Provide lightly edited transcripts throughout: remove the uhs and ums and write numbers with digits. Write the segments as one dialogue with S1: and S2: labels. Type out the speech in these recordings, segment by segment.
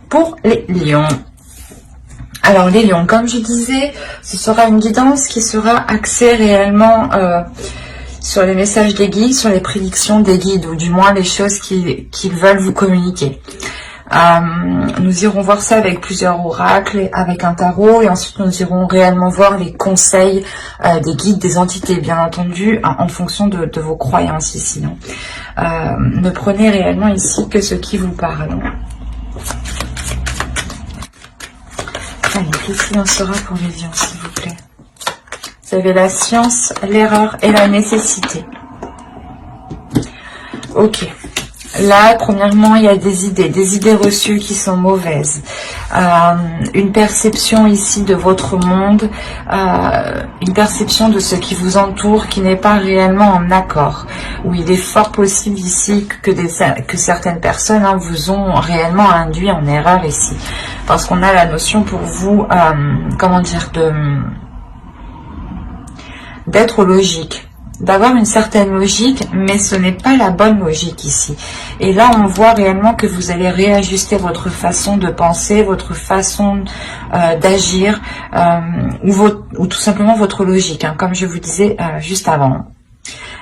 S1: pour les lions. Alors les lions, comme je disais, ce sera une guidance qui sera axée réellement sur les messages des guides, sur les prédictions des guides, ou du moins les choses qu'ils veulent vous communiquer. Nous irons voir ça avec plusieurs oracles, avec un tarot, et ensuite nous irons réellement voir les conseils des guides, des entités, bien entendu, en fonction de vos croyances ici. Ne prenez réellement ici que ce qui vous parle. Allez, qu'est-ce qu'il en sera pour les lions, s'il vous plaît? Vous avez la science, l'erreur et la nécessité. Ok. Là, premièrement, il y a des idées reçues qui sont mauvaises. Une perception ici de votre monde, une perception de ce qui vous entoure qui n'est pas réellement en accord. Où il est fort possible ici que certaines personnes vous ont réellement induit en erreur ici. Parce qu'on a la notion pour vous, comment dire, d'être logique. D'avoir une certaine logique, mais ce n'est pas la bonne logique ici. Et là, on voit réellement que vous allez réajuster votre façon de penser, votre façon d'agir, ou tout simplement votre logique, comme je vous disais juste avant.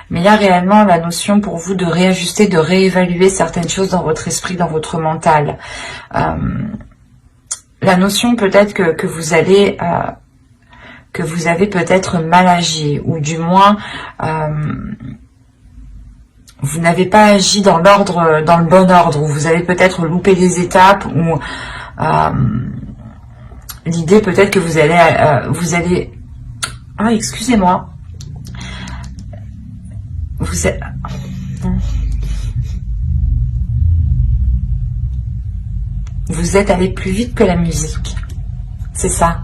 S1: Mais il y a réellement la notion pour vous de réajuster, de réévaluer certaines choses dans votre esprit, dans votre mental. La notion peut-être que vous allez... que vous avez peut-être mal agi, ou du moins vous n'avez pas agi dans l'ordre, dans le bon ordre, ou vous avez peut-être loupé des étapes, ou l'idée peut-être que vous allez ah, excusez-moi, vous êtes allé plus vite que la musique, c'est ça.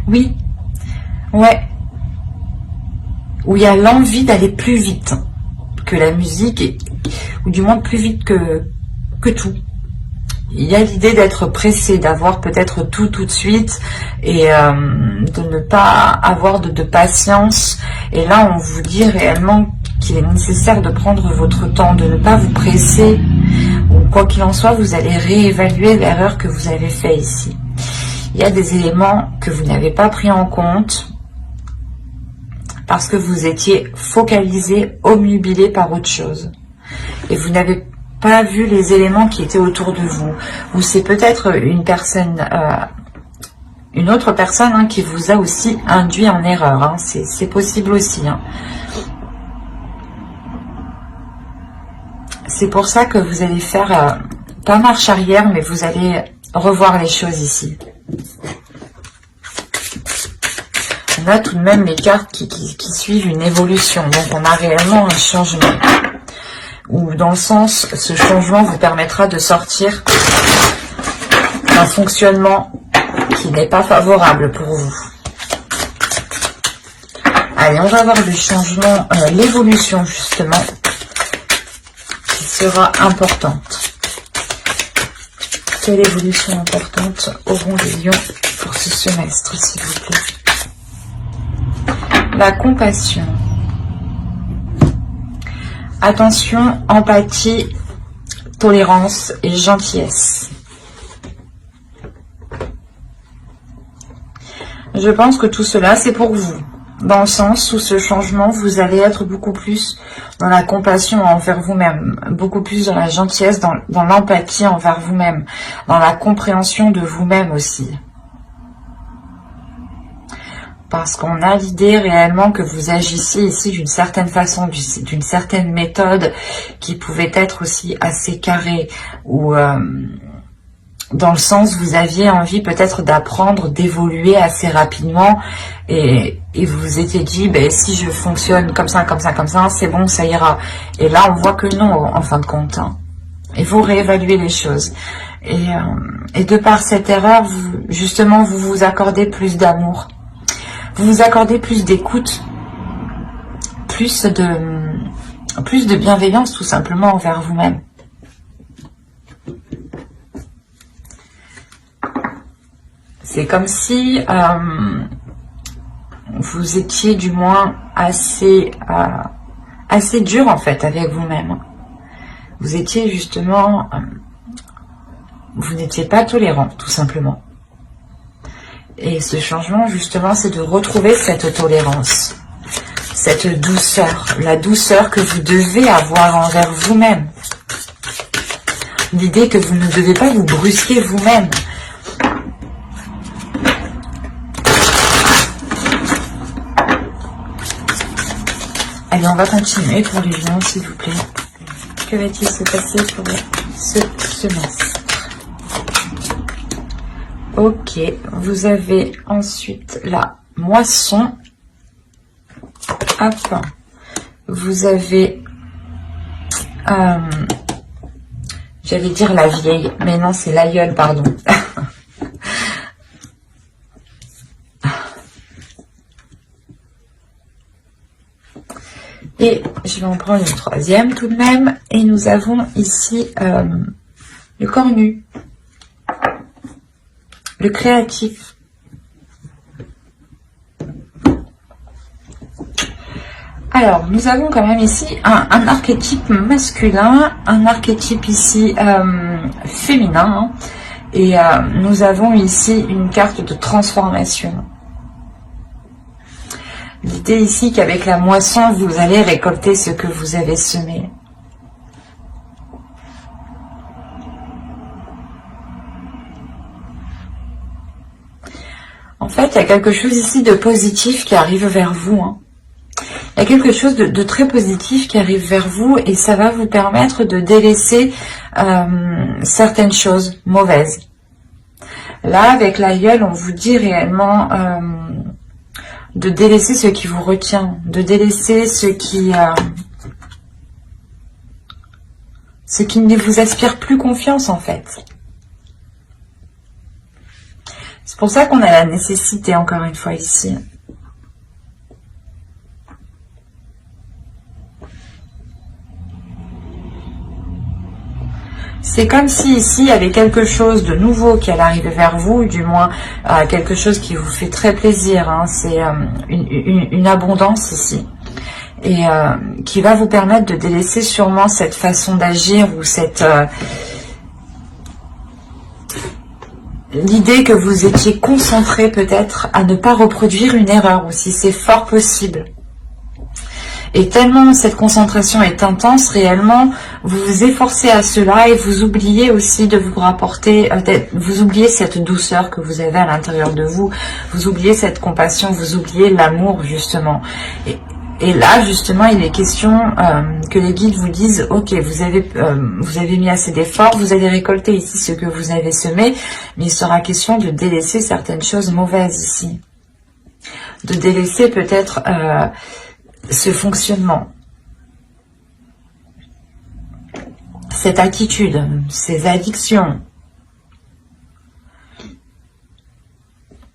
S1: Oui, ouais, où il y a l'envie d'aller plus vite que la musique, ou du moins plus vite que tout. Il y a l'idée d'être pressé, d'avoir peut-être tout de suite, et de ne pas avoir de patience. Et là, on vous dit réellement qu'il est nécessaire de prendre votre temps, de ne pas vous presser, ou quoi qu'il en soit, vous allez réévaluer l'erreur que vous avez faite ici. Il y a des éléments que vous n'avez pas pris en compte parce que vous étiez focalisé, obnubilé par autre chose. Et vous n'avez pas vu les éléments qui étaient autour de vous. Ou c'est peut-être une personne, une autre personne qui vous a aussi induit en erreur. C'est possible aussi. C'est pour ça que vous allez faire, pas marche arrière, mais vous allez revoir les choses ici. On a tout de même les cartes qui suivent une évolution. Donc on a réellement un changement. Ou dans le sens, ce changement vous permettra de sortir d'un fonctionnement qui n'est pas favorable pour vous. Allez, on va voir le changement, l'évolution justement, qui sera importante. Quelle évolution importante auront les lions pour ce semestre, s'il vous plaît? La compassion. Attention, empathie, tolérance et gentillesse. Je pense que tout cela, c'est pour vous. Dans le sens où ce changement, vous allez être beaucoup plus dans la compassion envers vous-même, beaucoup plus dans la gentillesse, dans l'empathie envers vous-même, dans la compréhension de vous-même aussi. Parce qu'on a l'idée réellement que vous agissiez ici d'une certaine façon, d'une certaine méthode qui pouvait être aussi assez carrée, ou dans le sens vous aviez envie peut-être d'apprendre, d'évoluer assez rapidement, et vous vous étiez dit, ben, si je fonctionne comme ça, c'est bon, ça ira. Et là, on voit que non, en fin de compte. Il faut réévaluer les choses. Et de par cette erreur, justement, vous vous accordez plus d'amour. Vous vous accordez plus d'écoute, plus de bienveillance tout simplement envers vous-même. C'est comme si vous étiez du moins assez dur en fait avec vous-même. Vous étiez justement Vous n'étiez pas tolérant, tout simplement. Et ce changement, justement, c'est de retrouver cette tolérance, cette douceur, la douceur que vous devez avoir envers vous-même. L'idée que vous ne devez pas vous brusquer vous-même. Allez, on va continuer pour les lions, s'il vous plaît. Que va-t-il se passer pour ce semestre? Ok, vous avez ensuite la moisson. Hop. Vous avez... j'allais dire la vieille, mais non, c'est l'aïeul, pardon. Et je vais en prendre une troisième tout de même. Et nous avons ici le cornu, le créatif. Alors, nous avons quand même ici un archétype masculin, un archétype ici féminin. Hein, et nous avons ici une carte de transformation. L'idée ici qu'avec la moisson, vous allez récolter ce que vous avez semé. En fait, il y a quelque chose ici de positif qui arrive vers vous. Hein. Il y a quelque chose de très positif qui arrive vers vous et ça va vous permettre de délaisser certaines choses mauvaises. Là, avec l'aïeul, on vous dit réellement... de délaisser ce qui vous retient, de délaisser ce qui ne vous aspire plus confiance en fait. C'est pour ça qu'on a la nécessité encore une fois ici. C'est comme si ici il y avait quelque chose de nouveau qui allait arriver vers vous, du moins quelque chose qui vous fait très plaisir. Hein. C'est une abondance ici. Et qui va vous permettre de délaisser sûrement cette façon d'agir ou cette... l'idée que vous étiez concentré peut-être à ne pas reproduire une erreur aussi, c'est fort possible. Et tellement cette concentration est intense, réellement, vous vous efforcez à cela et vous oubliez aussi de vous rapporter, vous oubliez cette douceur que vous avez à l'intérieur de vous, vous oubliez cette compassion, vous oubliez l'amour justement. Et là, justement, il est question que les guides vous disent, ok, vous avez mis assez d'efforts, vous allez récolter ici ce que vous avez semé, mais il sera question de délaisser certaines choses mauvaises ici. De délaisser peut-être... ce fonctionnement, cette attitude, ces addictions,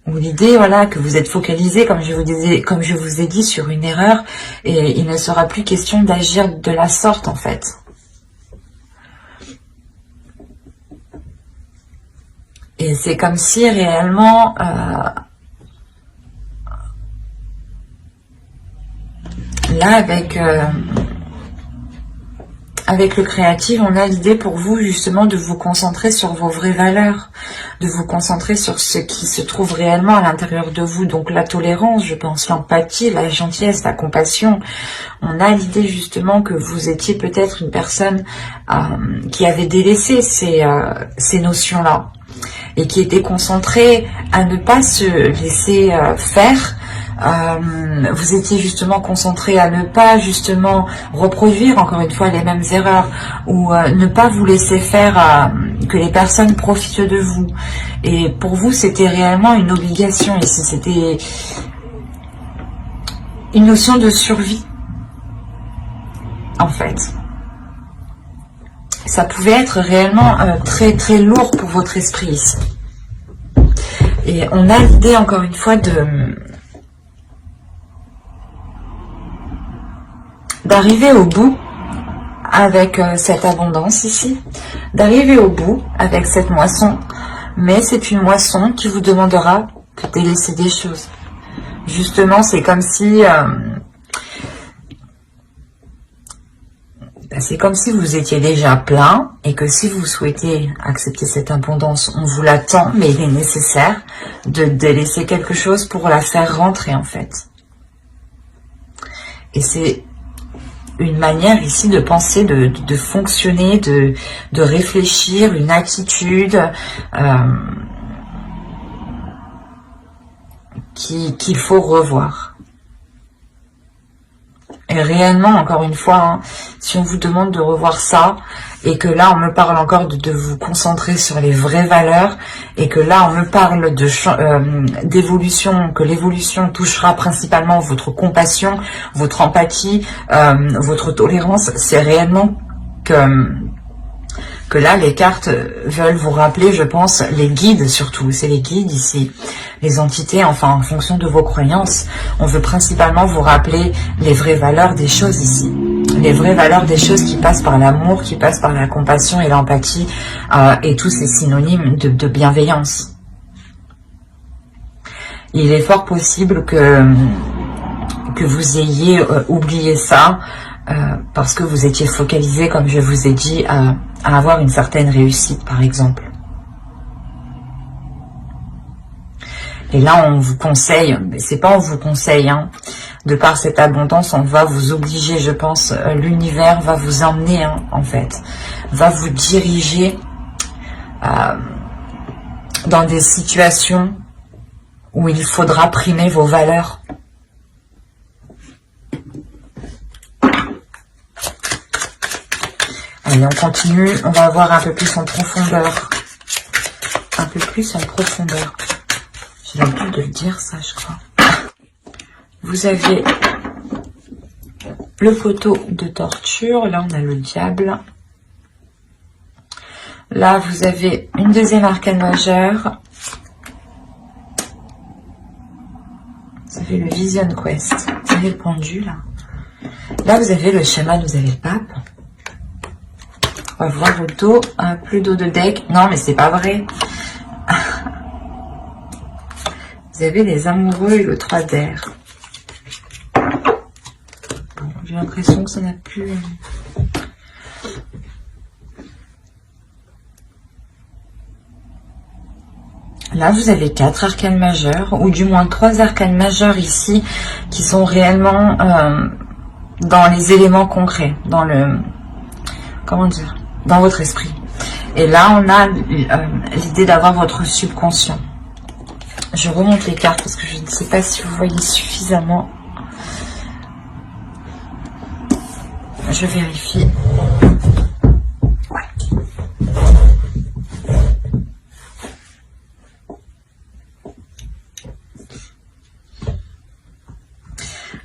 S1: ou l'idée voilà que vous êtes focalisé, comme je vous ai dit, sur une erreur, et il ne sera plus question d'agir de la sorte en fait. Et c'est comme si réellement là, avec le créatif, on a l'idée pour vous justement de vous concentrer sur vos vraies valeurs, de vous concentrer sur ce qui se trouve réellement à l'intérieur de vous. Donc la tolérance, je pense, l'empathie, la gentillesse, la compassion. On a l'idée justement que vous étiez peut-être une personne qui avait délaissé ces notions-là et qui était concentrée à ne pas se laisser faire. Vous étiez justement concentré à ne pas justement reproduire encore une fois les mêmes erreurs ou ne pas vous laisser faire que les personnes profitent de vous. Et pour vous, c'était réellement une obligation ici, c'était une notion de survie en fait. Ça pouvait être réellement très très lourd pour votre esprit ici. Et on a l'idée encore une fois d'arriver au bout avec cette abondance ici, d'arriver au bout avec cette moisson, mais c'est une moisson qui vous demandera de délaisser des choses. Justement, c'est comme si C'est comme si vous étiez déjà plein et que si vous souhaitez accepter cette abondance, on vous l'attend, mais il est nécessaire de délaisser quelque chose pour la faire rentrer en fait. Et c'est une manière ici de penser, de fonctionner, de réfléchir, une attitude qu'il faut revoir. Et réellement, encore une fois, hein, si on vous demande de revoir ça, et que là, on me parle encore de vous concentrer sur les vraies valeurs, et que là, on me parle d'évolution, que l'évolution touchera principalement votre compassion, votre empathie, votre tolérance, c'est réellement que là, les cartes veulent vous rappeler, je pense, les guides surtout, c'est les guides ici, les entités, enfin, en fonction de vos croyances, on veut principalement vous rappeler les vraies valeurs des choses ici, les vraies valeurs des choses qui passent par l'amour, qui passent par la compassion et l'empathie, et tous ces synonymes de bienveillance. Il est fort possible que vous ayez oublié ça, parce que vous étiez focalisé, comme je vous ai dit, à avoir une certaine réussite, par exemple. Et là, on vous conseille, mais c'est pas on vous conseille, hein, de par cette abondance, on va vous obliger, je pense, l'univers va vous emmener, hein, en fait, va vous diriger dans des situations où il faudra primer vos valeurs. Allez, on continue, on va voir un peu plus en profondeur. Un peu plus en profondeur. J'ai l'habitude de le dire, ça, je crois. Vous avez le poteau de torture. Là, on a le diable. Là, vous avez une deuxième arcane majeure. Vous avez le Vision Quest. Vous avez le pendu, là. Là, vous avez le chaman, vous avez le pape. On va voir le dos, plus d'eau de deck. Non, mais c'est pas vrai. Vous avez les amoureux et le 3 d'air. Bon, j'ai l'impression que ça n'a plus... Là, vous avez 4 arcanes majeures, ou du moins 3 arcanes majeures ici, qui sont réellement dans les éléments concrets, dans le... Comment dire ? Dans votre esprit. Et là, on a l'idée d'avoir votre subconscient. Je remonte les cartes parce que je ne sais pas si vous voyez suffisamment. Je vérifie. Ouais.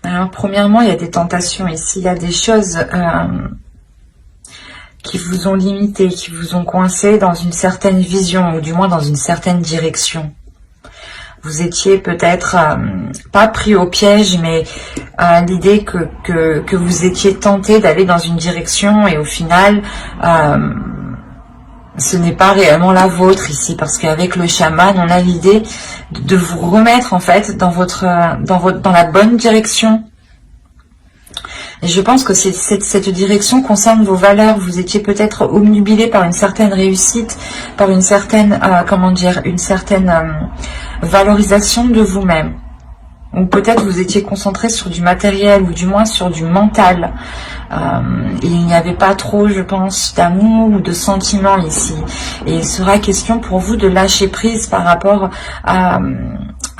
S1: Alors, premièrement, il y a des tentations ici. Il y a des choses... qui vous ont limité, qui vous ont coincé dans une certaine vision, ou du moins dans une certaine direction. Vous étiez peut-être pas pris au piège, mais l'idée que vous étiez tenté d'aller dans une direction, et au final, ce n'est pas réellement la vôtre ici, parce qu'avec le chaman, on a l'idée de vous remettre en fait dans la bonne direction. Et je pense que cette direction concerne vos valeurs. Vous étiez peut-être obnubilé par une certaine réussite, par une certaine, une certaine valorisation de vous-même. Ou peut-être vous étiez concentré sur du matériel, ou du moins sur du mental. Il n'y avait pas trop, je pense, d'amour ou de sentiments ici. Et il sera question pour vous de lâcher prise par rapport à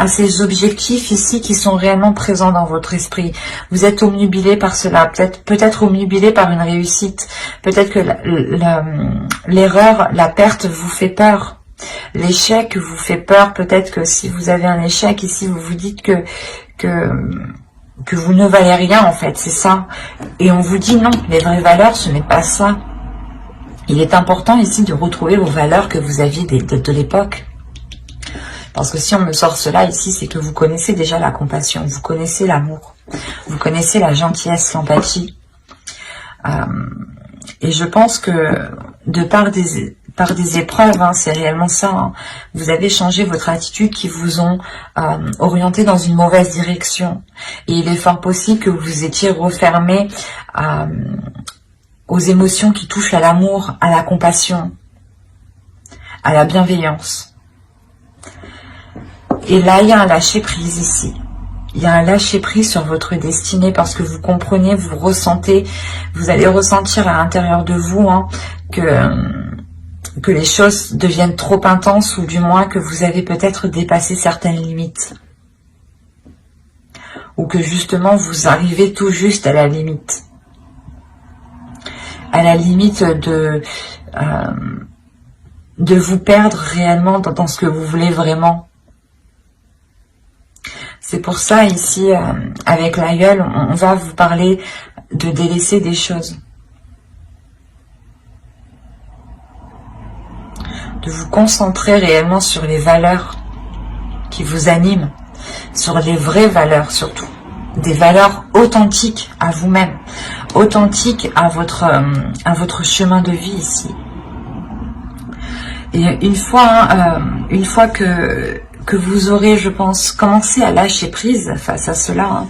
S1: ces objectifs ici qui sont réellement présents dans votre esprit. Vous êtes obnubilé par cela, peut-être obnubilé par une réussite. Peut-être que l'erreur, la perte vous fait peur. L'échec vous fait peur. Peut-être que si vous avez un échec ici, vous vous dites que vous ne valez rien en fait, c'est ça. Et on vous dit non, les vraies valeurs, ce n'est pas ça. Il est important ici de retrouver vos valeurs que vous aviez de l'époque. Parce que si on me sort cela ici, c'est que vous connaissez déjà la compassion, vous connaissez l'amour, vous connaissez la gentillesse, l'empathie. Et je pense que de par des épreuves, hein, c'est réellement ça, hein, vous avez changé votre attitude qui vous ont orienté dans une mauvaise direction. Et il est fort possible que vous étiez refermé aux émotions qui touchent à l'amour, à la compassion, à la bienveillance. Et là, il y a un lâcher-prise ici. Il y a un lâcher-prise sur votre destinée parce que vous comprenez, vous ressentez, vous allez ressentir à l'intérieur de vous que les choses deviennent trop intenses ou du moins que vous avez peut-être dépassé certaines limites. Ou que justement vous arrivez tout juste à la limite. À la limite de vous perdre réellement dans ce que vous voulez vraiment. C'est pour ça ici, avec l'aïeul, on va vous parler de délaisser des choses. De vous concentrer réellement sur les valeurs qui vous animent, sur les vraies valeurs surtout. Des valeurs authentiques à vous-même, authentiques à votre chemin de vie ici. Et une fois que vous aurez, je pense, commencé à lâcher prise face à cela,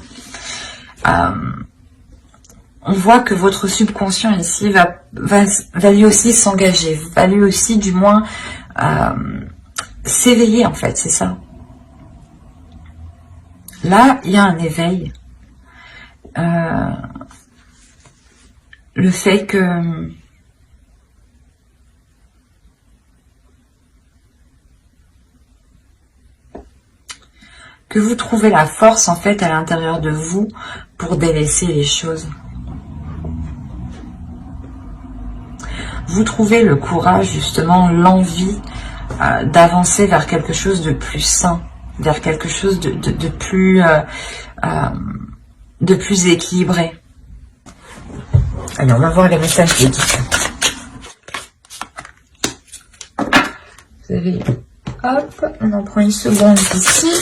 S1: on voit que votre subconscient ici va lui aussi s'engager, va lui aussi du moins s'éveiller en fait, c'est ça. Là, il y a un éveil. Le fait que vous trouvez la force en fait à l'intérieur de vous pour délaisser les choses. Vous trouvez le courage, justement, l'envie d'avancer vers quelque chose de plus sain, vers quelque chose de plus équilibré. Allez, on va voir les messages de guide. Vous avez... Hop, on en prend une seconde ici.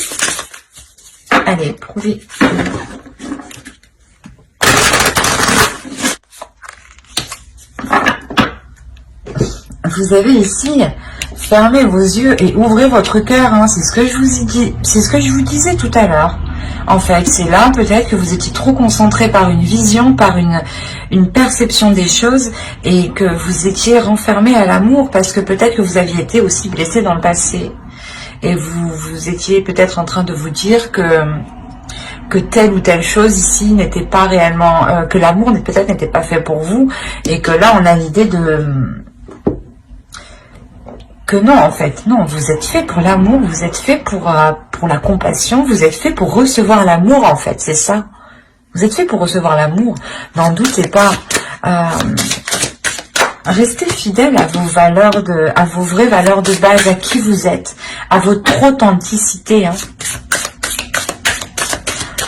S1: Allez, prouvez. Vous avez ici, fermez vos yeux et ouvrez votre cœur. Hein. C'est ce que je vous ai dit, c'est ce que je vous disais tout à l'heure. En fait, c'est là peut-être que vous étiez trop concentré par une vision, par une perception des choses et que vous étiez renfermé à l'amour parce que peut-être que vous aviez été aussi blessé dans le passé. Et vous étiez peut-être en train de vous dire que telle ou telle chose ici n'était pas réellement, que l'amour peut-être n'était pas fait pour vous, et que là on a l'idée que non, en fait, non, vous êtes fait pour l'amour, vous êtes fait pour la compassion, vous êtes fait pour recevoir l'amour, en fait, c'est ça. Vous êtes fait pour recevoir l'amour, n'en doutez pas. Restez fidèle à vos valeurs, à vos vraies valeurs de base, à qui vous êtes, à votre authenticité. Hein.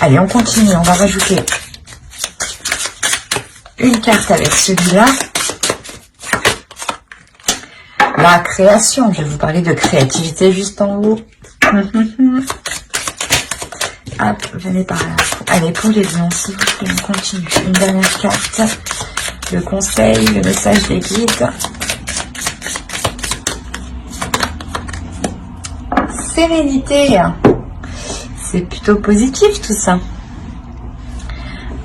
S1: Allez, on continue, on va rajouter une carte avec celui-là. La création, je vais vous parler de créativité juste en haut. Hop, venez par là. Allez, pour les lions, s'il vous plaît, on continue. Une dernière carte. Le conseil, le message des guides. Sérénité. C'est plutôt positif tout ça.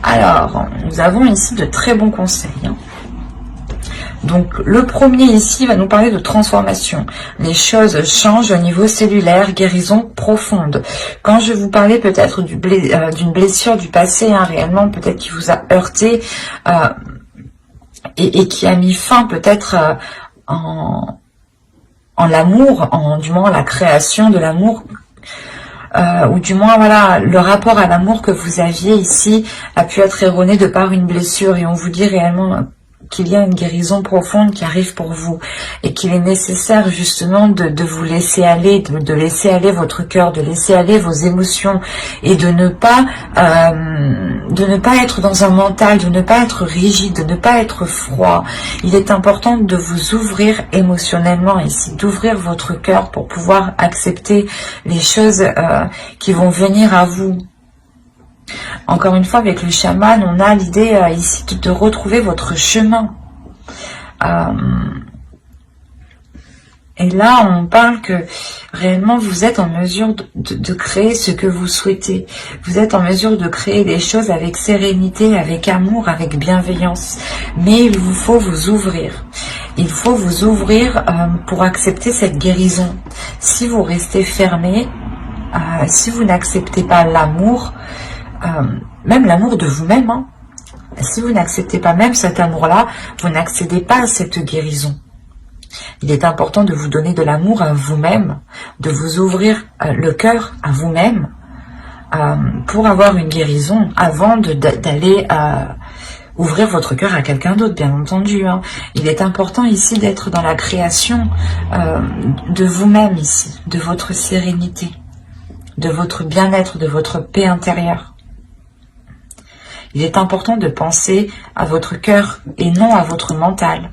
S1: Alors, nous avons ici de très bons conseils. Donc, le premier ici va nous parler de transformation. Les choses changent au niveau cellulaire, guérison profonde. Quand je vous parlais peut-être d'une blessure du passé, hein, réellement, peut-être qui vous a heurté et qui a mis fin peut-être en l'amour, du moins la création de l'amour, ou du moins voilà, le rapport à l'amour que vous aviez ici a pu être erroné de par une blessure, et on vous dit réellement qu'il y a une guérison profonde qui arrive pour vous et qu'il est nécessaire justement de vous laisser aller, de laisser aller votre cœur, de laisser aller vos émotions et de ne pas être dans un mental, de ne pas être rigide, de ne pas être froid. Il est important de vous ouvrir émotionnellement ici, d'ouvrir votre cœur pour pouvoir accepter les choses qui vont venir à vous. Encore une fois, avec le chaman, on a l'idée ici de retrouver votre chemin. Et Et là, on parle que réellement, vous êtes en mesure de créer ce que vous souhaitez. Vous êtes en mesure de créer des choses avec sérénité, avec amour, avec bienveillance. Mais il vous faut vous ouvrir. Il faut vous ouvrir pour accepter cette guérison. Si vous restez fermé, si vous n'acceptez pas l'amour, même l'amour de vous-même, hein, si vous n'acceptez pas même cet amour-là, vous n'accédez pas à cette guérison. Il est important de vous donner de l'amour à vous-même, de vous ouvrir le cœur à vous-même pour avoir une guérison avant d'aller ouvrir votre cœur à quelqu'un d'autre, bien entendu. Hein. Il est important ici d'être dans la création de vous-même ici, de votre sérénité, de votre bien-être, de votre paix intérieure. Il est important de penser à votre cœur et non à votre mental.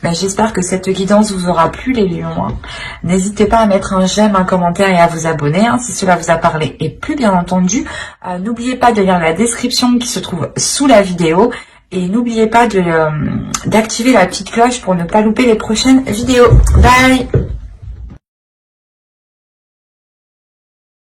S1: Ben, j'espère que cette guidance vous aura plu, les lions. Hein. N'hésitez pas à mettre un j'aime, un commentaire et à vous abonner hein, si cela vous a parlé et plu, bien entendu. N'oubliez pas de lire la description qui se trouve sous la vidéo. Et n'oubliez pas d'activer la petite cloche pour ne pas louper les prochaines vidéos. Bye!